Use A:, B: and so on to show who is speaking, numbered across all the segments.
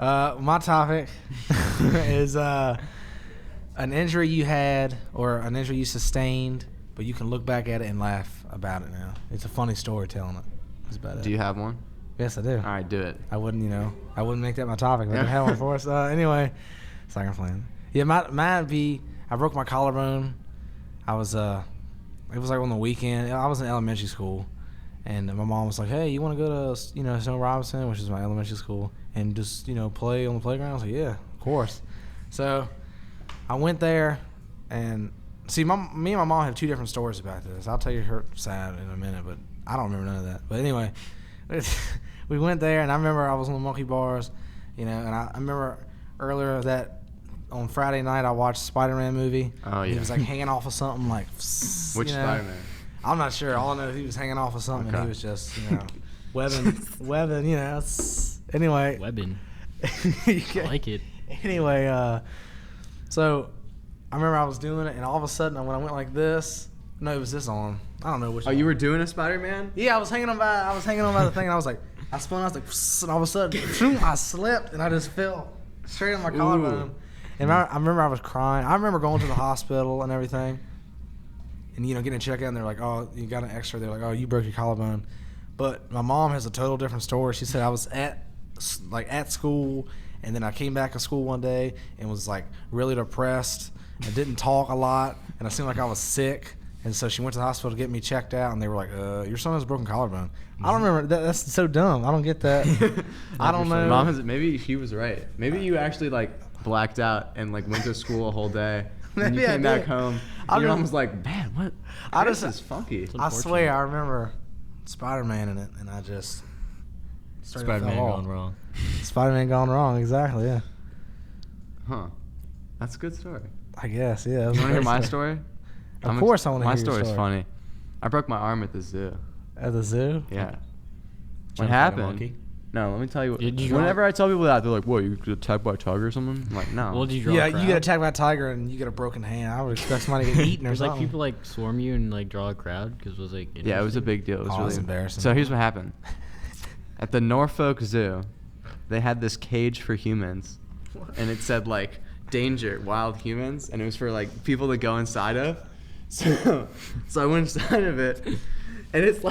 A: My topic is an injury you had or an injury you sustained, but you can look back at it and laugh about it now. It's a funny story telling it. That's about it.
B: Do you have one?
A: Yes, I do.
B: All right, do it.
A: I wouldn't make that my topic, but I have one for us. Anyway, second plan. Yeah, mine be I broke my collarbone. I was it was like on the weekend. I was in elementary school, and my mom was like, "Hey, you want to go to Snow Robinson, which is my elementary school, and just play on the playground?" I was like, "Yeah, of course." So I went there, and see, me and my mom have two different stories about this. I'll tell you her side in a minute, but I don't remember none of that. But anyway, we went there, and I remember I was on the monkey bars, and I remember earlier that on Friday night I watched Spider-Man movie.
B: Oh yeah.
A: He was like hanging off of something like.
B: Which Spider-Man?
A: I'm not sure. All I know is he was hanging off of something, and he was just webbing. Anyway.
C: Webbing. I like it.
A: Anyway, so I remember I was doing it, and all of a sudden when I went like this, no, it was this arm. I don't know which.
B: Oh, you were doing a Spider-Man?
A: Yeah, I was hanging on by the thing, and I was like, I spun, I was like, and all of a sudden, I slipped, and I just fell straight on my collarbone. And I remember I was crying. I remember going to the hospital and everything, and getting a check out, and they're like, "Oh, you got an X-ray." They're like, "Oh, you broke your collarbone." But my mom has a total different story. She said I was at school, and then I came back to school one day and was like really depressed and didn't talk a lot, and I seemed like I was sick. And so she went to the hospital to get me checked out, and they were like, "Your son has a broken collarbone." I don't remember. That's so dumb. I don't get that. I don't know.
B: Mom maybe she was right. Maybe you actually blacked out and went to school a whole day. And you came back home. Your mom was like, "Man, what? This is funky."
A: I swear, I remember Spider-Man in it, and I just
C: Spider-Man gone wrong.
A: Spider-Man gone wrong, exactly. Yeah.
B: Huh. That's a good story.
A: I guess. Yeah.
B: You want to hear my story?
A: Of course, I want to hear
B: your story. My story's
A: story.
B: funny. I broke my arm at the zoo.
A: At the zoo?
B: Yeah. What happened? No, let me tell you. Whenever I tell people that, they're like, "What? You get attacked by a tiger or something?" I'm like, "No."
C: Well, did you draw?
A: Yeah, you get attacked by a tiger and you get a broken hand. I would expect somebody to get eaten or something.
C: People swarm you and draw a crowd because it was
B: Yeah, it was a big deal. It was really
A: embarrassing.
B: So here's what happened. At the Norfolk Zoo, they had this cage for humans, and it said "Danger, wild humans," and it was for people to go inside of. So I went inside of it, and it's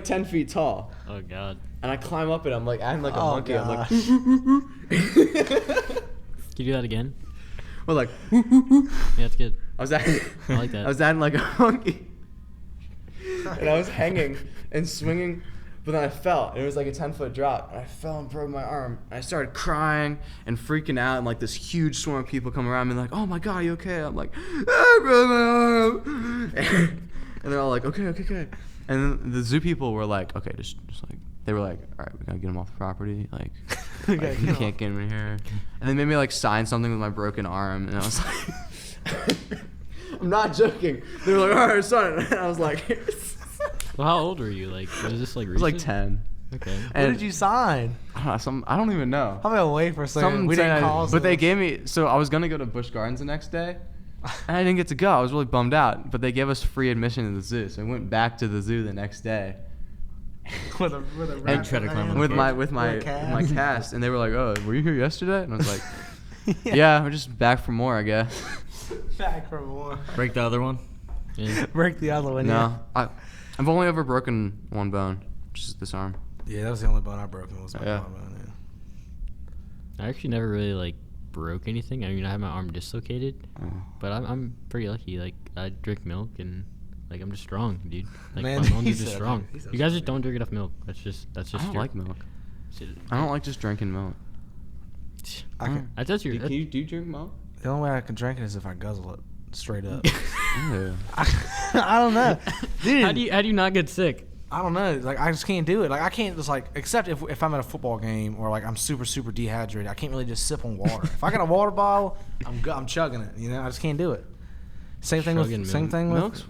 B: 10 feet tall.
C: Oh God.
B: And I climb up it. I'm acting like a monkey.
A: Gosh.
B: I'm like.
C: Can you do that again?
B: Well,
C: Yeah, that's good.
B: I was acting.
C: I like that.
B: I was acting like a monkey, and I was hanging and swinging, but then I fell, and it was like a 10-foot drop, and I fell and broke my arm. And I started crying and freaking out, and this huge swarm of people come around me "Oh my God, you okay?" I'm like, "I broke my arm," and they're all like, "Okay." And then the zoo people were like, "Okay, just they were like, all right, we gotta get him off the property. You can't get him in here." And they made me sign something with my broken arm, and I was like, I'm not joking. They were like, "All right, sign it." And I was like,
C: Well, how old were you? Was this
B: I was 10.
C: Okay.
A: What did you sign?
B: I don't even know.
A: I'm gonna wait for a second.
B: Something
A: We didn't call.
B: but they gave me. So I was gonna go to Busch Gardens the next day, and I didn't get to go. I was really bummed out. But they gave us free admission to the zoo, so I went back to the zoo the next day.
A: with a
C: And try to climb on
B: with my cast, and they were like, "Oh, were you here yesterday?" And I was like, "Yeah, we're just back for more, I guess."
A: Back for more.
C: Break the other one. Yeah.
A: Break the other one.
B: No, I've only ever broken one bone, just this arm.
A: Yeah, that was the only bone I broke. Was my collarbone. Yeah.
C: I actually never really broke anything. I mean, I had my arm dislocated, but I'm pretty lucky. I drink milk and I'm just strong, dude.
A: Man,
C: my bones are just strong. You guys just don't drink enough milk. That's just.
B: I don't like milk. I don't like just drinking milk.
C: I thought you.
B: Do you drink milk?
A: The only way I can drink it is if I guzzle it straight up.
B: Yeah.
A: I don't know, dude.
C: How do you not get sick?
A: I don't know. I just can't do it. I can't just except if I'm at a football game or I'm super dehydrated. I can't really just sip on water. If I got a water bottle, I'm chugging it. I just can't do it. Same thing with
B: milk's.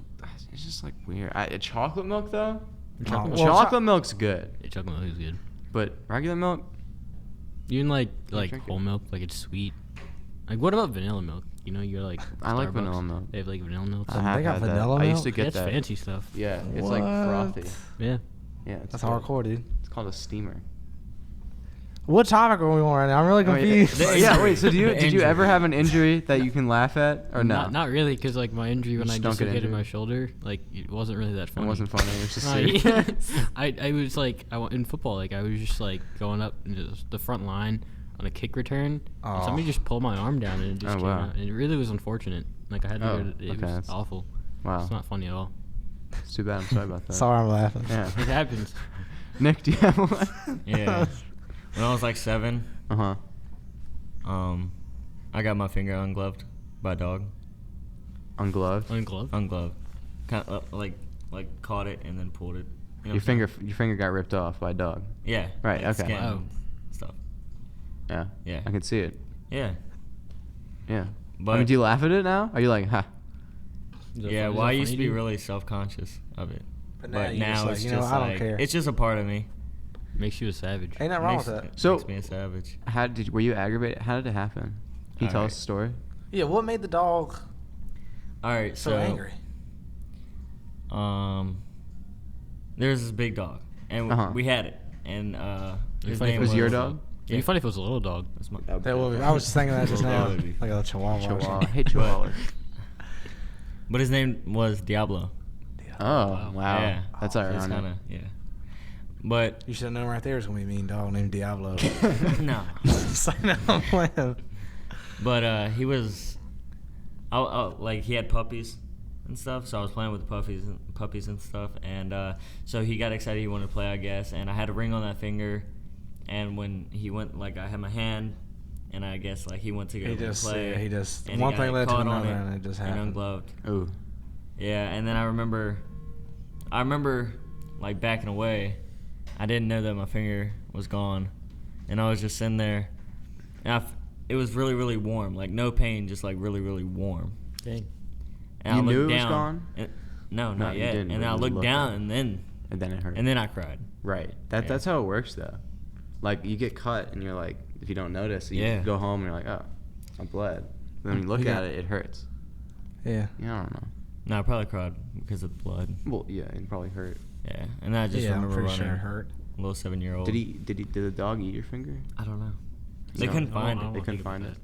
B: It's just weird. Chocolate milk though.
C: Chocolate
B: milk's good.
C: Yeah, chocolate milk is good.
B: But regular milk.
C: Even whole milk, it's sweet. What about vanilla milk? You're
B: I like vanilla milk.
C: They have vanilla milk.
A: They got vanilla milk?
B: I used to get that.
C: That's fancy stuff.
B: Yeah, it's frothy.
C: Yeah.
B: Yeah,
A: that's hardcore, dude.
B: It's called a steamer.
A: What topic are we on right now? I'm really confused.
B: Yeah, wait. So did you
C: injury.
B: ever have an injury that you can laugh at or no?
C: Not really, because like my injury when I
B: just don't get
C: dislocated
B: injured?
C: my shoulder, like it wasn't really that
B: It
C: funny.
B: wasn't funny. It was just
C: No,
B: serious.
C: I was like in football, like I was just like going up into the front line on a kick return, and somebody just pulled my arm down and it just came out. And it really was unfortunate. Like I had to go to, it was
B: that's
C: awful.
B: Wow.
C: It's not funny at all.
B: It's too bad. I'm sorry about that.
A: Sorry, I'm laughing.
B: Yeah.
C: It happens.
B: Nick, do you have one?
D: Yeah. When I was like 7,
B: Uh-huh.
D: I got my finger ungloved by a dog.
B: Ungloved?
C: Ungloved.
D: Ungloved. Kind of like caught it and then pulled it. You know
B: Your
D: what I'm
B: finger got ripped off by a dog.
D: saying? Yeah.
B: Right,
D: like
B: okay.
D: skin
C: Wow.
D: and stuff.
B: Yeah.
D: Yeah.
B: I can see it.
D: Yeah.
B: Yeah.
D: But
B: I mean, do you laugh at it now? Are you like, ha?
D: yeah, well, I used to be really self-conscious of it.
A: But
D: But
A: you're
D: now
A: just
D: it's
A: like, you know,
D: just
A: I don't
D: like
A: care.
D: it's just a part of me.
C: Makes you a savage.
A: Ain't nothing wrong
D: makes,
A: with that.
D: it
B: So-
D: makes me a savage.
B: Were you aggravated? How did it happen? Can you tell us the story?
A: Yeah, what made the dog
D: All right,
A: so angry?
D: There's this big dog, and
B: Uh-huh.
D: we had it, and his
C: funny if
D: name
C: it
B: was your dog?
C: It'd be funny if it was a little dog.
D: That's my,
A: That would be, I was just thinking that just now.
D: That would be-
A: Like a chihuahua.
B: Chihuahua. I hate chihuahuas.
D: but his name was Diablo.
B: Oh, wow.
D: Yeah,
B: That's
D: it's
B: ironic.
D: kind of yeah. But
A: You should have known right there was going to be a mean dog named Diablo.
D: no,
A: It's like, no, I'm playing.
D: but he was, like he had puppies and stuff. So I was playing with the puppies and stuff, and so he got excited. He wanted to play, I guess, and I had a ring on that finger. And when he went, like I had my hand, and I guess like he went to go
A: He just,
D: play.
A: yeah, he just,
D: and
A: one
D: got
A: thing led to
D: caught on
A: another, and it just happened.
D: And ungloved.
B: Ooh.
D: Yeah, and then I remember like backing away. I didn't know that my finger was gone, and I was just sitting there, and it was really, really warm, like no pain, just like really, really warm.
C: Dang.
D: And
B: You
D: I
B: knew
D: looked
B: it was
D: down,
B: gone?
D: No,
B: No,
D: not
B: you
D: yet.
B: didn't,
D: And
B: but
D: then I
B: you
D: looked
B: looked
D: down,
B: at it.
D: and then
B: it hurt.
D: I cried.
B: Right.
D: Yeah.
B: That's how it works, though. Like, you get cut, and you're like, if you don't notice, you
D: Yeah.
B: go home, and you're like, oh, I bled. Then when you look
A: Yeah.
B: at it, it hurts.
A: Yeah.
B: Yeah, I don't know.
D: No, I probably cried because of the blood.
B: Well, yeah, it probably hurt.
D: Yeah, and then I just
A: Yeah, I'm
D: remember
A: pretty
D: running.
A: sure it hurt.
D: A little 7-year-old.
B: Did the dog eat your finger?
D: I don't know. They
B: No.
D: couldn't find
C: I don't
D: it.
B: They couldn't
C: think about
B: find it.
C: that.